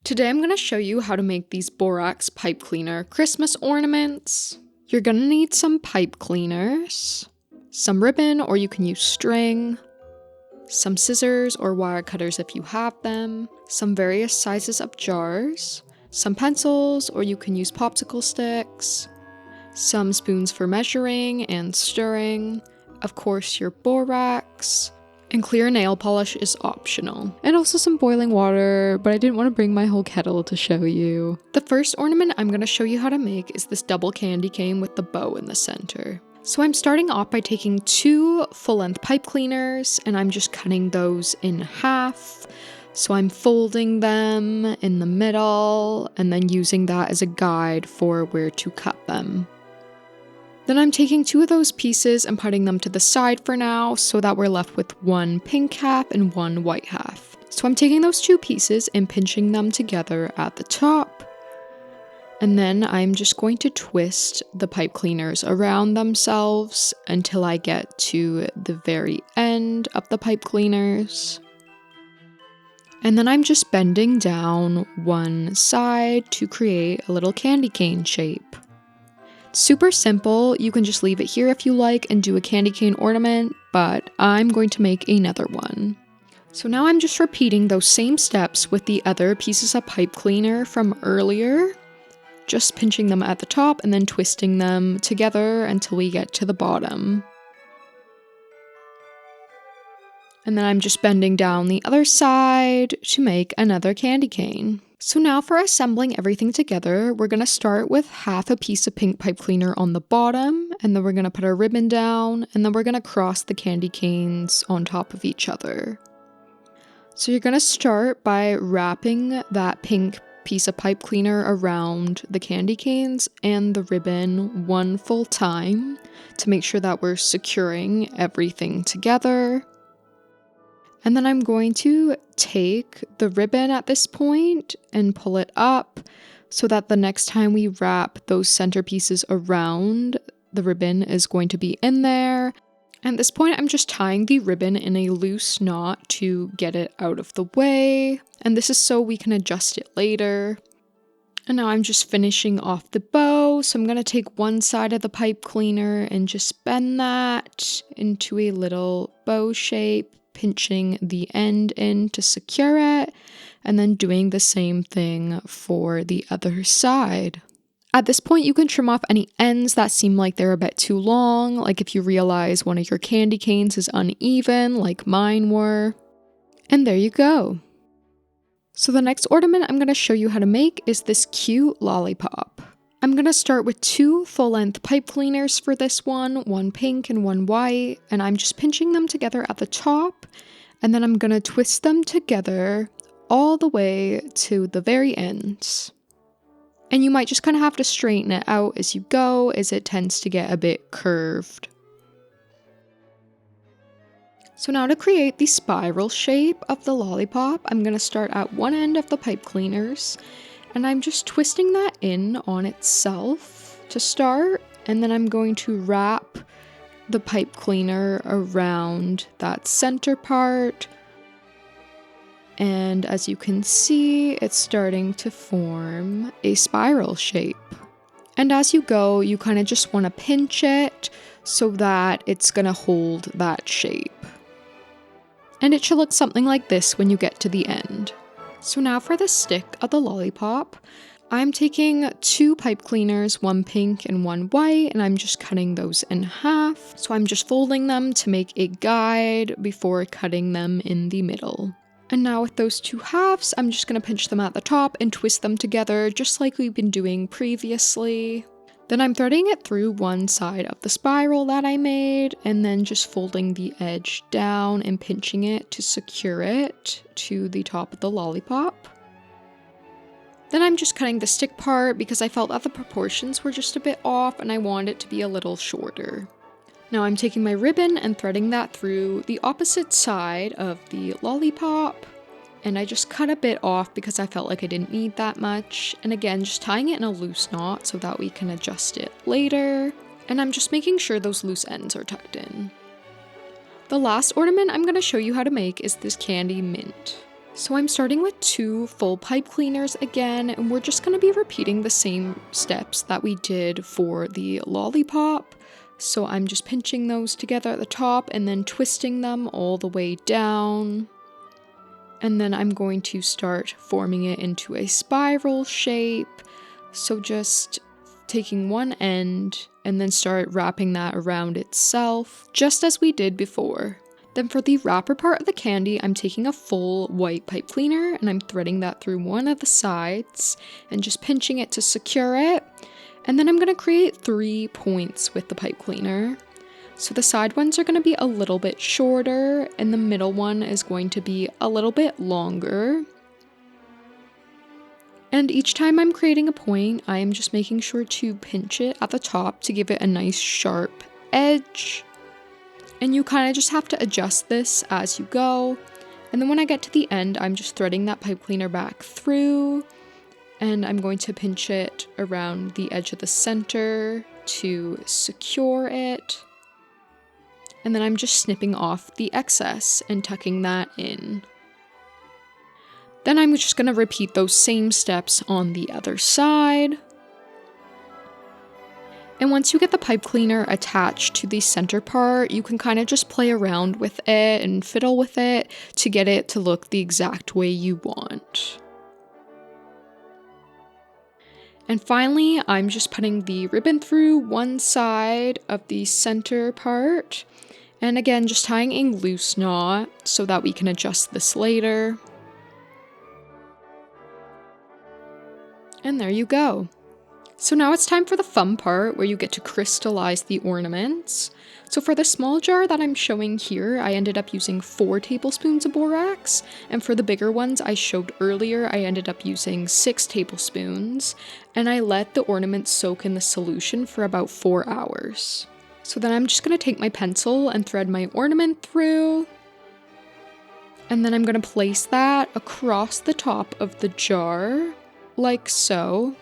Today I'm going to show you how to make these Borax pipe cleaner Christmas ornaments. You're going to need some pipe cleaners, some ribbon or you can use string, some scissors or wire cutters if you have them, some various sizes of jars, some pencils or you can use popsicle sticks, some spoons for measuring and stirring, of course your borax, and clear nail polish is optional. And also some boiling water, but I didn't want to bring my whole kettle to show you. The first ornament I'm going to show you how to make is this double candy cane with the bow in the center. So I'm starting off by taking 2 full-length pipe cleaners and I'm just cutting those in half. So I'm folding them in the middle and then using that as a guide for where to cut them. Then I'm taking 2 of those pieces and putting them to the side for now so that we're left with 1 pink half and 1 white half. So I'm taking those 2 pieces and pinching them together at the top. And then I'm just going to twist the pipe cleaners around themselves until I get to the very end of the pipe cleaners. And then I'm just bending down one side to create a little candy cane shape. Super simple, you can just leave it here if you like and do a candy cane ornament, but I'm going to make another one. So now I'm just repeating those same steps with the other pieces of pipe cleaner from earlier, just pinching them at the top and then twisting them together until we get to the bottom. And then I'm just bending down the other side to make another candy cane. So now for assembling everything together, we're going to start with half a piece of pink pipe cleaner on the bottom, and then we're going to put our ribbon down, and then we're going to cross the candy canes on top of each other. So you're going to start by wrapping that pink piece of pipe cleaner around the candy canes and the ribbon one full time to make sure that we're securing everything together. And then I'm going to take the ribbon at this point and pull it up so that the next time we wrap those center pieces around, the ribbon is going to be in there. At this point, I'm just tying the ribbon in a loose knot to get it out of the way. And this is so we can adjust it later. And now I'm just finishing off the bow. So I'm going to take one side of the pipe cleaner and just bend that into a little bow shape, pinching the end in to secure it, and then doing the same thing for the other side. At this point, you can trim off any ends that seem like they're a bit too long, like if you realize one of your candy canes is uneven, like mine were. And there you go. So the next ornament I'm going to show you how to make is this cute lollipop. I'm going to start with 2 full-length pipe cleaners for this one pink and 1 white, and I'm just pinching them together at the top, and then I'm going to twist them together all the way to the very ends. And you might just kind of have to straighten it out as you go, as it tends to get a bit curved. So now to create the spiral shape of the lollipop, I'm going to start at one end of the pipe cleaners, and I'm just twisting that in on itself to start, and then I'm going to wrap the pipe cleaner around that center part. And as you can see, it's starting to form a spiral shape. And as you go, you kind of just want to pinch it so that it's going to hold that shape. And it should look something like this when you get to the end. So now for the stick of the lollipop, I'm taking 2 pipe cleaners, 1 pink and 1 white, and I'm just cutting those in half. So I'm just folding them to make a guide before cutting them in the middle. And now with those 2 halves, I'm just going to pinch them at the top and twist them together just like we've been doing previously. Then I'm threading it through one side of the spiral that I made, and then just folding the edge down and pinching it to secure it to the top of the lollipop. Then I'm just cutting the stick part because I felt that the proportions were just a bit off and I wanted it to be a little shorter. Now I'm taking my ribbon and threading that through the opposite side of the lollipop. And I just cut a bit off because I felt like I didn't need that much. And again, just tying it in a loose knot so that we can adjust it later. And I'm just making sure those loose ends are tucked in. The last ornament I'm going to show you how to make is this candy mint. So I'm starting with 2 full pipe cleaners again, and we're just going to be repeating the same steps that we did for the lollipop. So I'm just pinching those together at the top and then twisting them all the way down. And then I'm going to start forming it into a spiral shape. So just taking one end and then start wrapping that around itself, just as we did before. Then for the wrapper part of the candy, I'm taking a full white pipe cleaner and I'm threading that through one of the sides and just pinching it to secure it. And then I'm going to create 3 points with the pipe cleaner. So the side ones are going to be a little bit shorter and the middle one is going to be a little bit longer. And each time I'm creating a point, I am just making sure to pinch it at the top to give it a nice sharp edge. And you kind of just have to adjust this as you go. And then when I get to the end, I'm just threading that pipe cleaner back through. And I'm going to pinch it around the edge of the center to secure it. And then I'm just snipping off the excess and tucking that in. Then I'm just going to repeat those same steps on the other side. And once you get the pipe cleaner attached to the center part, you can kind of just play around with it and fiddle with it to get it to look the exact way you want. And finally, I'm just putting the ribbon through one side of the center part. And again, just tying a loose knot so that we can adjust this later. And there you go. So now it's time for the fun part where you get to crystallize the ornaments. So for the small jar that I'm showing here, I ended up using 4 tablespoons of borax. And for the bigger ones I showed earlier, I ended up using 6 tablespoons. And I let the ornaments soak in the solution for about 4 hours. So then I'm just going to take my pencil and thread my ornament through. And then I'm going to place that across the top of the jar, like so.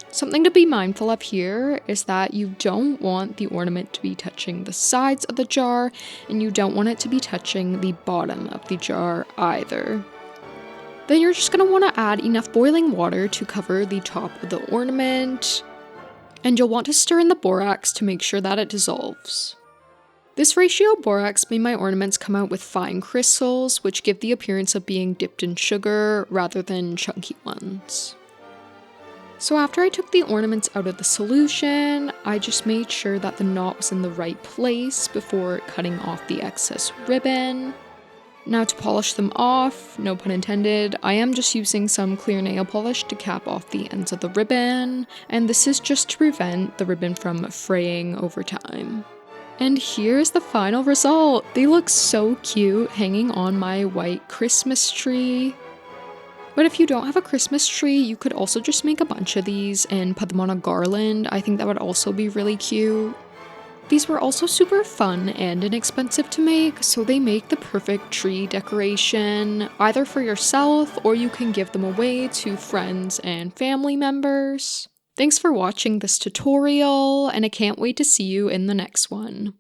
Something to be mindful of here is that you don't want the ornament to be touching the sides of the jar, and you don't want it to be touching the bottom of the jar either. Then you're just going to want to add enough boiling water to cover the top of the ornament, and you'll want to stir in the borax to make sure that it dissolves. This ratio of borax made my ornaments come out with fine crystals, which give the appearance of being dipped in sugar rather than chunky ones. So after I took the ornaments out of the solution, I just made sure that the knot was in the right place before cutting off the excess ribbon. Now to polish them off, no pun intended, I am just using some clear nail polish to cap off the ends of the ribbon, and this is just to prevent the ribbon from fraying over time. And here's the final result! They look so cute hanging on my white Christmas tree. But if you don't have a Christmas tree, you could also just make a bunch of these and put them on a garland. I think that would also be really cute. These were also super fun and inexpensive to make, so they make the perfect tree decoration, either for yourself or you can give them away to friends and family members. Thanks for watching this tutorial, and I can't wait to see you in the next one.